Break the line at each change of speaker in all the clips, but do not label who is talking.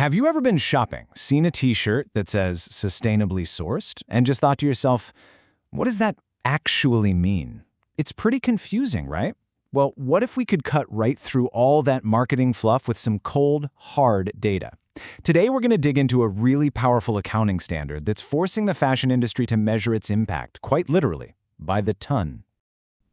Have you ever been shopping, seen a t-shirt that says sustainably sourced, and just thought to yourself, what does that actually mean? It's pretty confusing, right? Well, what if we could cut right through all that marketing fluff with some cold, hard data? Today, we're going to dig into a really powerful accounting standard that's forcing the fashion industry to measure its impact, quite literally, by the ton.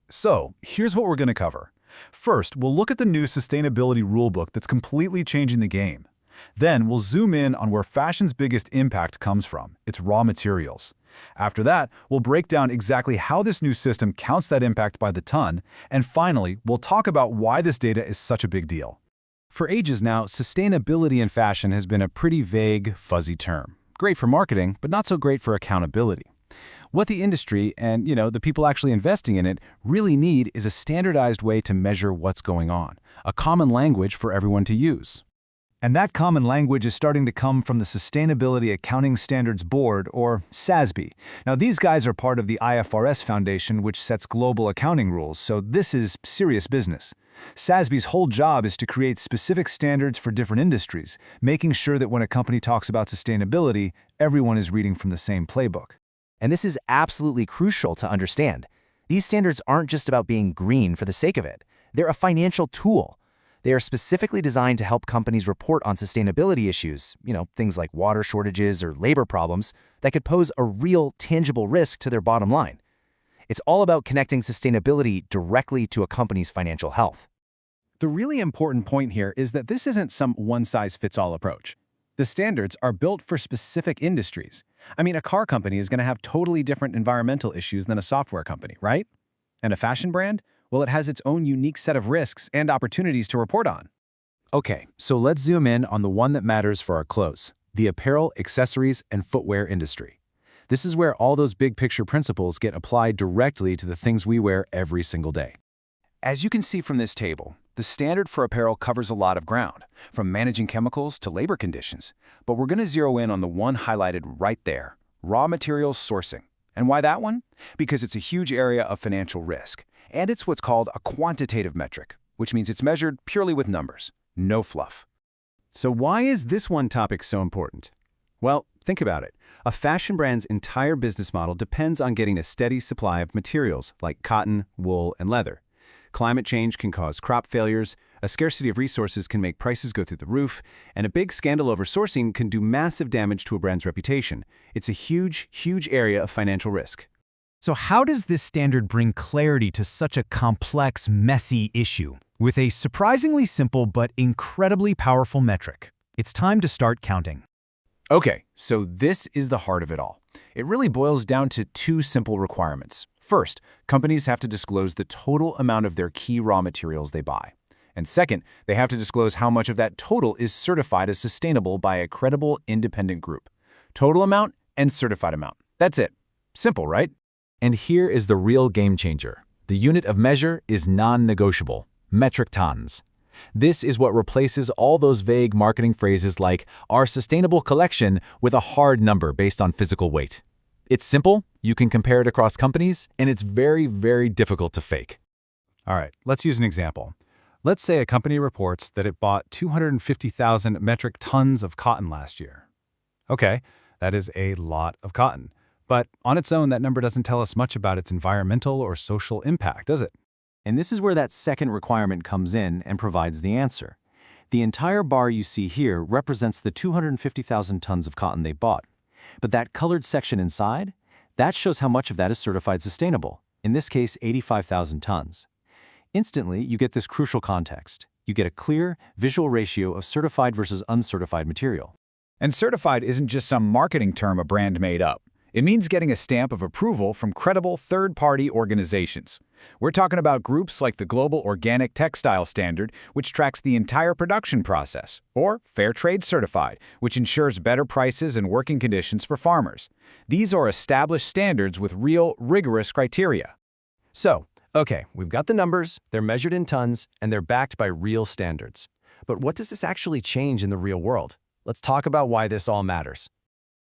So, here's what we're going to cover. First, we'll look at the new sustainability rulebook that's completely changing the game. Then, we'll zoom in on where fashion's biggest impact comes from, its raw materials. After that, we'll break down exactly how this new system counts that impact by the ton, and finally, we'll talk about why this data is such a big deal. For ages now, sustainability in fashion has been a pretty vague, fuzzy term. Great for marketing, but not so great for accountability. What the industry and, the people actually investing in it really need is a standardized way to measure what's going on, a common language for everyone to use. And that common language is starting to come from the Sustainability Accounting Standards Board, or SASB. Now, these guys are part of the IFRS Foundation, which sets global accounting rules, so this is serious business. SASB's whole job is to create specific standards for different industries, making sure that when a company talks about sustainability, everyone is reading from the same playbook.
And this is absolutely crucial to understand. These standards aren't just about being green for the sake of it. They're a financial tool. They are specifically designed to help companies report on sustainability issues, things like water shortages or labor problems that could pose a real, tangible risk to their bottom line. It's all about connecting sustainability directly to a company's financial health.
The really important point here is that this isn't some one-size-fits-all approach. The standards are built for specific industries. A car company is going to have totally different environmental issues than a software company, right? And a fashion brand? Well, it has its own unique set of risks and opportunities to report on.
Okay, so let's zoom in on the one that matters for our clothes, the apparel, accessories, and footwear industry. This is where all those big-picture principles get applied directly to the things we wear every single day. As you can see from this table, the standard for apparel covers a lot of ground, from managing chemicals to labor conditions. But we're going to zero in on the one highlighted right there, raw materials sourcing. And why that one? Because it's a huge area of financial risk. And it's what's called a quantitative metric, which means it's measured purely with numbers, no fluff.
So why is this one topic so important? Well, think about it. A fashion brand's entire business model depends on getting a steady supply of materials like cotton, wool, and leather. Climate change can cause crop failures, a scarcity of resources can make prices go through the roof, and a big scandal over sourcing can do massive damage to a brand's reputation. It's a huge, huge area of financial risk.
So how does this standard bring clarity to such a complex, messy issue with a surprisingly simple but incredibly powerful metric? It's time to start counting.
Okay, so this is the heart of it all. It really boils down to two simple requirements. First, companies have to disclose the total amount of their key raw materials they buy. And second, they have to disclose how much of that total is certified as sustainable by a credible independent group. Total amount and certified amount. That's it. Simple, right? And here is the real game changer. The unit of measure is non-negotiable, metric tons. This is what replaces all those vague marketing phrases like our sustainable collection with a hard number based on physical weight. It's simple, you can compare it across companies, and it's very, very difficult to fake.
All right, let's use an example. Let's say a company reports that it bought 250,000 metric tons of cotton last year. Okay, that is a lot of cotton. But on its own, that number doesn't tell us much about its environmental or social impact, does it? And this is where that second requirement comes in and provides the answer. The entire bar you see here represents the 250,000 tons of cotton they bought. But that colored section inside, that shows how much of that is certified sustainable, in this case 85,000 tons. Instantly, you get this crucial context. You get a clear, visual ratio of certified versus uncertified material.
And certified isn't just some marketing term a brand made up. It means getting a stamp of approval from credible third-party organizations. We're talking about groups like the Global Organic Textile Standard, which tracks the entire production process, or Fair Trade Certified, which ensures better prices and working conditions for farmers. These are established standards with real, rigorous criteria.
So, okay, we've got the numbers, they're measured in tons, and they're backed by real standards. But what does this actually change in the real world? Let's talk about why this all matters.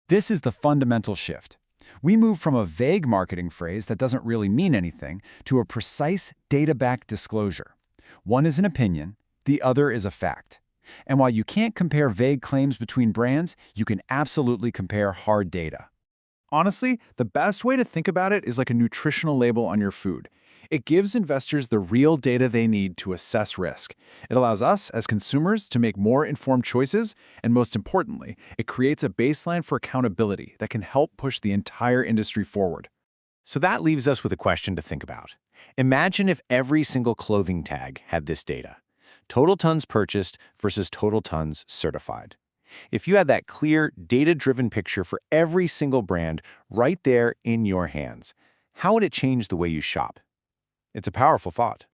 This is the fundamental shift. We move from a vague marketing phrase that doesn't really mean anything to a precise data-backed disclosure. One is an opinion, the other is a fact.
And while you can't compare vague claims between brands, you can absolutely compare hard data. Honestly, the best way to think about it is like a nutritional label on your food. It gives investors the real data they need to assess risk. It allows us, as consumers, to make more informed choices, and most importantly, it creates a baseline for accountability that can help push the entire industry forward.
So that leaves us with a question to think about. Imagine if every single clothing tag had this data. Total tons purchased versus total tons certified. If you had that clear, data-driven picture for every single brand right there in your hands, how would it change the way you shop? It's a powerful thought.